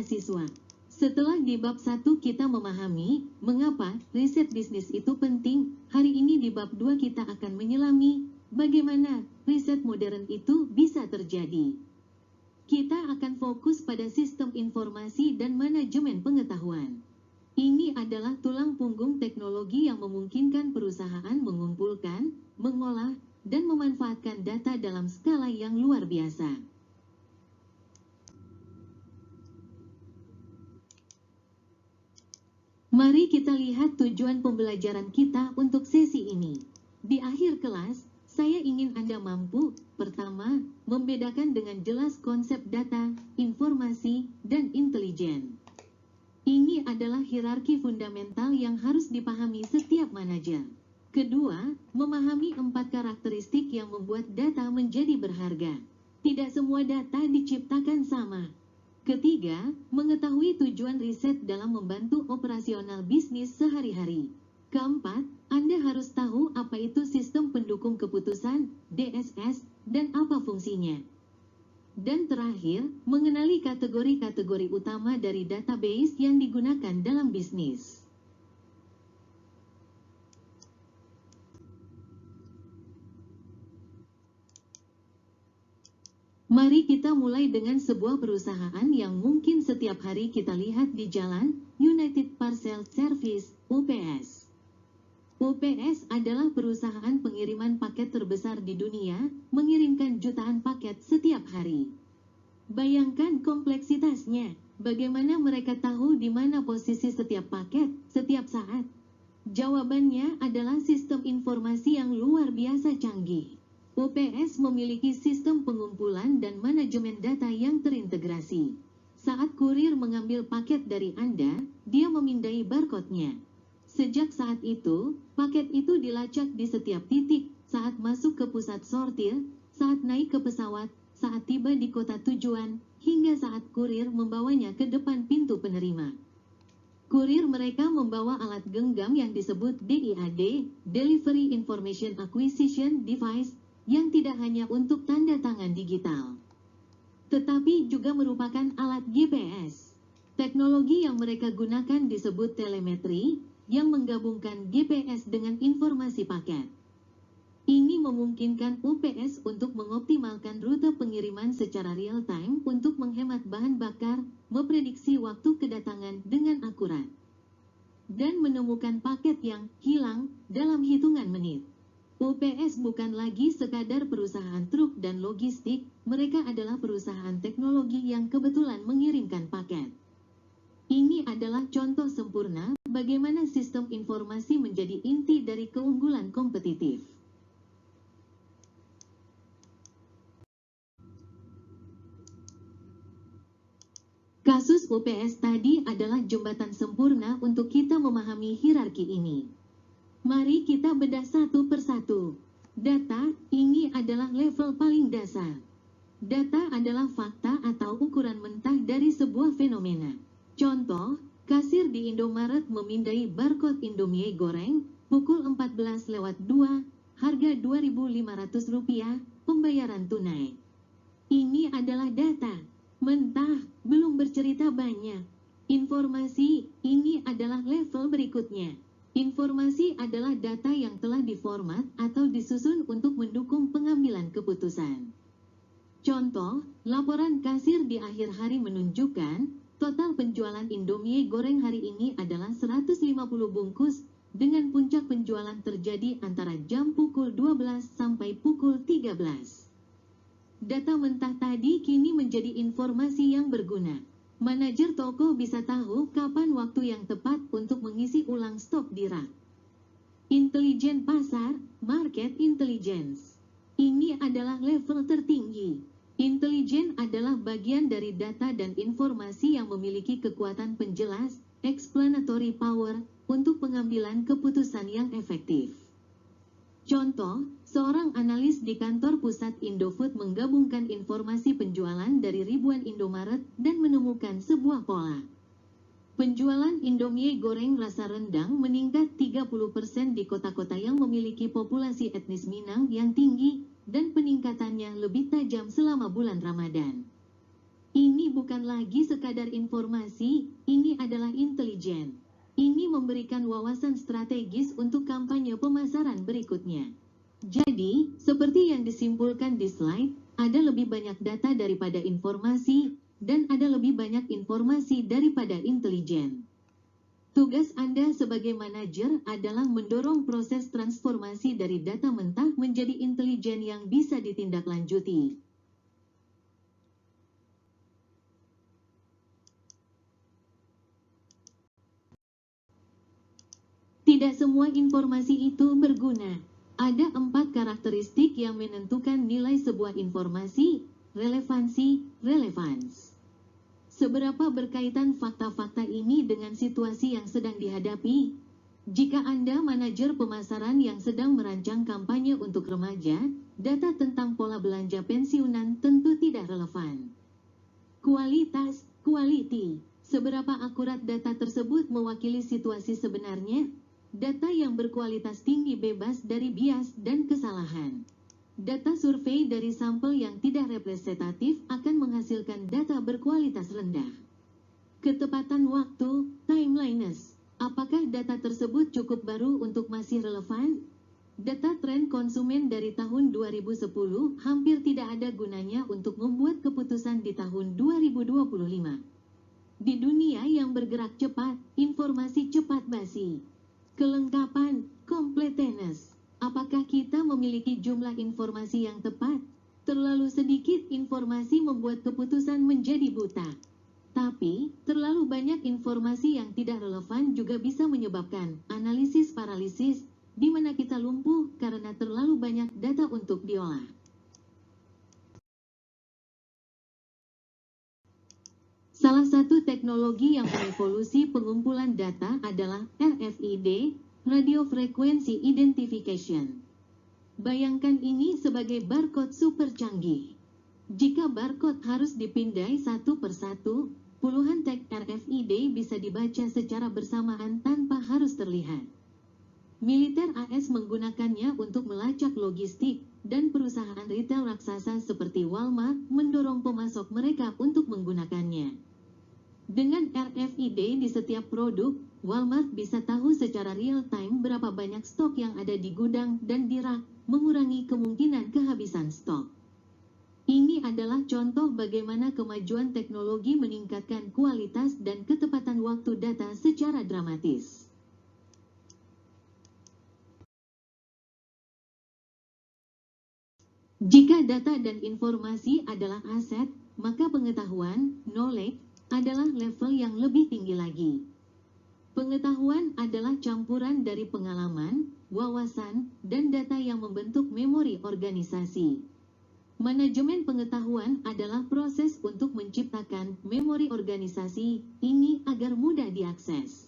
mahasiswa. Setelah di bab 1 kita memahami mengapa riset bisnis itu penting, hari ini di bab 2 kita akan menyelami bagaimana riset modern itu bisa terjadi. Kita akan fokus pada sistem informasi dan manajemen pengetahuan. Ini adalah tulang punggung teknologi yang memungkinkan perusahaan mengumpulkan, mengolah, dan memanfaatkan data dalam skala yang luar biasa. Mari kita lihat tujuan pembelajaran kita untuk sesi ini. Di akhir kelas, saya ingin Anda mampu, pertama, membedakan dengan jelas konsep data, informasi, dan intelijen. Ini adalah hierarki fundamental yang harus dipahami setiap manajer. Kedua, memahami 4 karakteristik yang membuat data menjadi berharga. Tidak semua data diciptakan sama. Ketiga, mengetahui tujuan riset dalam membantu operasional bisnis sehari-hari. Keempat, Anda harus tahu apa itu sistem pendukung keputusan, DSS, dan apa fungsinya. Dan terakhir, mengenali kategori-kategori utama dari database yang digunakan dalam bisnis. Mari kita mulai dengan sebuah perusahaan yang mungkin setiap hari kita lihat di jalan, United Parcel Service, UPS. UPS adalah perusahaan pengiriman paket terbesar di dunia, mengirimkan jutaan paket setiap hari. Bayangkan kompleksitasnya, bagaimana mereka tahu di mana posisi setiap paket, setiap saat? Jawabannya adalah sistem informasi yang luar biasa canggih. UPS memiliki sistem pengumpulan dan manajemen data yang terintegrasi. Saat kurir mengambil paket dari Anda, dia memindai barcode-nya. Sejak saat itu, paket itu dilacak di setiap titik, saat masuk ke pusat sortir, saat naik ke pesawat, saat tiba di kota tujuan, hingga saat kurir membawanya ke depan pintu penerima. Kurir mereka membawa alat genggam yang disebut DIAD, Delivery Information Acquisition Device, yang tidak hanya untuk tanda tangan digital, tetapi juga merupakan alat GPS. Teknologi yang mereka gunakan disebut telemetri, yang menggabungkan GPS dengan informasi paket. Ini memungkinkan UPS untuk mengoptimalkan rute pengiriman secara real-time untuk menghemat bahan bakar, memprediksi waktu kedatangan dengan akurat, dan menemukan paket yang hilang dalam hitungan menit. UPS bukan lagi sekadar perusahaan truk dan logistik, mereka adalah perusahaan teknologi yang kebetulan mengirimkan paket. Ini adalah contoh sempurna bagaimana sistem informasi menjadi inti dari keunggulan kompetitif. Kasus UPS tadi adalah jembatan sempurna untuk kita memahami hierarki ini. Mari kita bedah satu persatu. Data, ini adalah level paling dasar. Data adalah fakta atau ukuran mentah dari sebuah fenomena. Contoh, kasir di Indomaret memindai barcode Indomie goreng, pukul 14:02, harga Rp2.500, pembayaran tunai. Ini adalah data. Mentah, belum bercerita banyak. Informasi, ini adalah level berikutnya. Informasi adalah data yang telah diformat atau disusun untuk mendukung pengambilan keputusan. Contoh, laporan kasir di akhir hari menunjukkan total penjualan Indomie goreng hari ini adalah 150 bungkus, dengan puncak penjualan terjadi antara jam pukul 12 sampai pukul 13. Data mentah tadi kini menjadi informasi yang berguna. Manajer toko bisa tahu kapan waktu yang tepat untuk mengisi ulang stok di rak. Intelijen pasar, market intelligence. Ini adalah level tertinggi. Intelijen adalah bagian dari data dan informasi yang memiliki kekuatan penjelas, explanatory power, untuk pengambilan keputusan yang efektif. Contoh, seorang analis di kantor pusat Indofood menggabungkan informasi penjualan dari ribuan Indomaret dan menemukan sebuah pola. Penjualan Indomie goreng rasa rendang meningkat 30% di kota-kota yang memiliki populasi etnis Minang yang tinggi, dan peningkatannya lebih tajam selama bulan Ramadan. Ini bukan lagi sekadar informasi, ini adalah intelijen. Ini memberikan wawasan strategis untuk kampanye pemasaran berikutnya. Jadi, seperti yang disimpulkan di slide, ada lebih banyak data daripada informasi, dan ada lebih banyak informasi daripada intelijen. Tugas Anda sebagai manajer adalah mendorong proses transformasi dari data mentah menjadi intelijen yang bisa ditindaklanjuti. Tidak semua informasi itu berguna. Ada 4 karakteristik yang menentukan nilai sebuah informasi: relevansi, relevans. Seberapa berkaitan fakta-fakta ini dengan situasi yang sedang dihadapi? Jika Anda manajer pemasaran yang sedang merancang kampanye untuk remaja, data tentang pola belanja pensiunan tentu tidak relevan. Kualitas, quality. Seberapa akurat data tersebut mewakili situasi sebenarnya? Data yang berkualitas tinggi bebas dari bias dan kesalahan. Data survei dari sampel yang tidak representatif akan menghasilkan data berkualitas rendah. Ketepatan waktu, timeliness. Apakah data tersebut cukup baru untuk masih relevan? Data tren konsumen dari tahun 2010 hampir tidak ada gunanya untuk membuat keputusan di tahun 2025. Di dunia yang bergerak cepat, informasi cepat basi. Kelengkapan, completeness. Apakah kita memiliki jumlah informasi yang tepat? Terlalu sedikit informasi membuat keputusan menjadi buta. Tapi, terlalu banyak informasi yang tidak relevan juga bisa menyebabkan analisis paralisis, di mana kita lumpuh karena terlalu banyak data untuk diolah. Salah satu teknologi yang mengevolusi pengumpulan data adalah RFID, Radio Frequency Identification. Bayangkan ini sebagai barcode super canggih. Jika barcode harus dipindai satu persatu, puluhan tag RFID bisa dibaca secara bersamaan tanpa harus terlihat. Militer AS menggunakannya untuk melacak logistik, dan perusahaan retail raksasa seperti Walmart mendorong pemasok mereka untuk menggunakannya. Dengan RFID di setiap produk, Walmart bisa tahu secara real-time berapa banyak stok yang ada di gudang dan di rak, mengurangi kemungkinan kehabisan stok. Ini adalah contoh bagaimana kemajuan teknologi meningkatkan kualitas dan ketepatan waktu data secara dramatis. Jika data dan informasi adalah aset, maka pengetahuan, knowledge, adalah level yang lebih tinggi lagi. Pengetahuan adalah campuran dari pengalaman, wawasan, dan data yang membentuk memori organisasi. Manajemen pengetahuan adalah proses untuk menciptakan memori organisasi ini agar mudah diakses.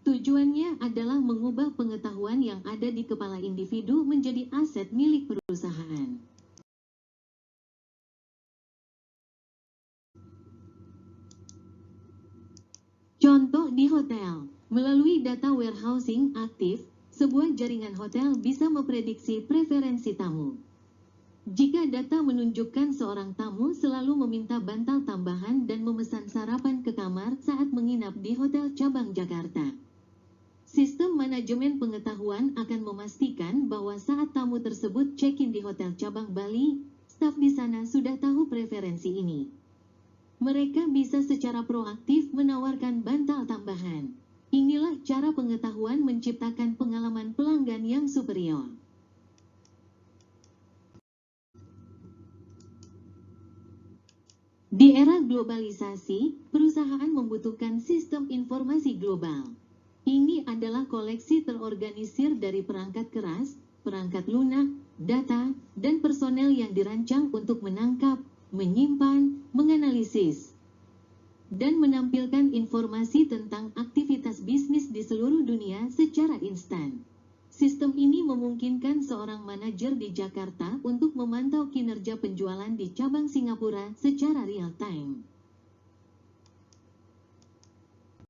Tujuannya adalah mengubah pengetahuan yang ada di kepala individu menjadi aset milik perusahaan. Contoh di hotel, melalui data warehousing aktif, sebuah jaringan hotel bisa memprediksi preferensi tamu. Jika data menunjukkan seorang tamu selalu meminta bantal tambahan dan memesan sarapan ke kamar saat menginap di hotel cabang Jakarta, sistem manajemen pengetahuan akan memastikan bahwa saat tamu tersebut check-in di hotel cabang Bali, staf di sana sudah tahu preferensi ini. Mereka bisa secara proaktif menawarkan bantal tambahan. Inilah cara pengetahuan menciptakan pengalaman pelanggan yang superior. Di era globalisasi, perusahaan membutuhkan sistem informasi global. Ini adalah koleksi terorganisir dari perangkat keras, perangkat lunak, data, dan personel yang dirancang untuk menangkap, menyimpan, menganalisis, dan menampilkan informasi tentang aktivitas bisnis di seluruh dunia secara instan. Sistem ini memungkinkan seorang manajer di Jakarta untuk memantau kinerja penjualan di cabang Singapura secara real-time.